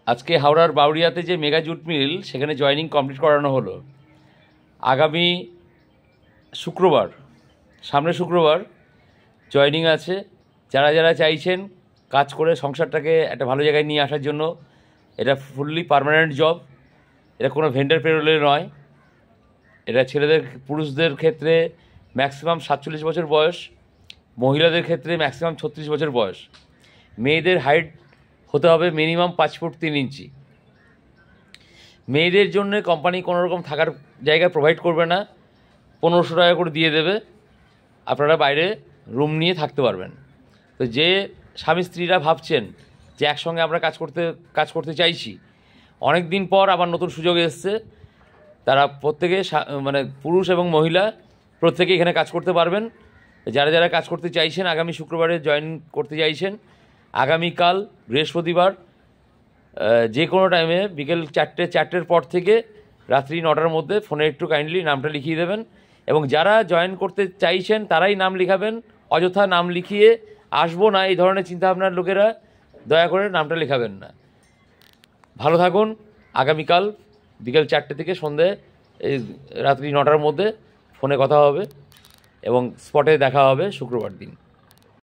আজকে হাওড়ার বাউরিয়াতে যে মেগা জুট মিল সেখানে জয়েনিং কমপ্লিট করানো হলো। আগামী শুক্রবার, সামনের শুক্রবার জয়েনিং আছে। যারা যারা চাইছেন কাজ করে সংসারটাকে একটা ভালো জায়গায় নিয়ে আসার জন্য, এটা ফুললি পার্মানেন্ট জব, এটা কোনো ভেন্ডার পেরোলে নয়। এটা ছেলেদের পুরুষদের ক্ষেত্রে ম্যাক্সিমাম 47 বছর বয়স, মহিলাদের ক্ষেত্রে ম্যাক্সিমাম 36 বছর বয়স। মেয়েদের হাইট হতে হবে মিনিমাম 5 ফুট 3 ইঞ্চি। মেয়েদের জন্য কোম্পানি কোনো রকম থাকার জায়গা প্রোভাইড করবে না, 1500 টাকা করে দিয়ে দেবে, আপনারা বাইরে রুম নিয়ে থাকতে পারবেন। তো যে স্বামী স্ত্রীরা ভাবছেন যে একসঙ্গে আমরা কাজ করতে চাইছি, অনেক দিন পর আবার নতুন সুযোগ এসছে, তারা প্রত্যেকে মানে পুরুষ এবং মহিলা প্রত্যেকে এখানে কাজ করতে পারবেন। যারা যারা কাজ করতে চাইছেন আগামী শুক্রবারে জয়েন করতে চাইছেন, আগামীকাল বৃহস্পতিবার যে কোনো টাইমে বিকেল 4টের পর থেকে রাত্রি 9টার মধ্যে ফোনে একটু কাইন্ডলি নামটা লিখিয়ে দেবেন। এবং যারা জয়েন করতে চাইছেন তারাই নাম লিখাবেন। অযথা নাম লিখিয়ে আসবো না এই ধরনের চিন্তাভাবনার লোকেরা দয়া করে নামটা লেখাবেন না। ভালো থাকুন। আগামীকাল বিকেল 4টে থেকে সন্ধে রাত্রি 9টার মধ্যে ফোনে কথা হবে এবং স্পটে দেখা হবে শুক্রবার দিন।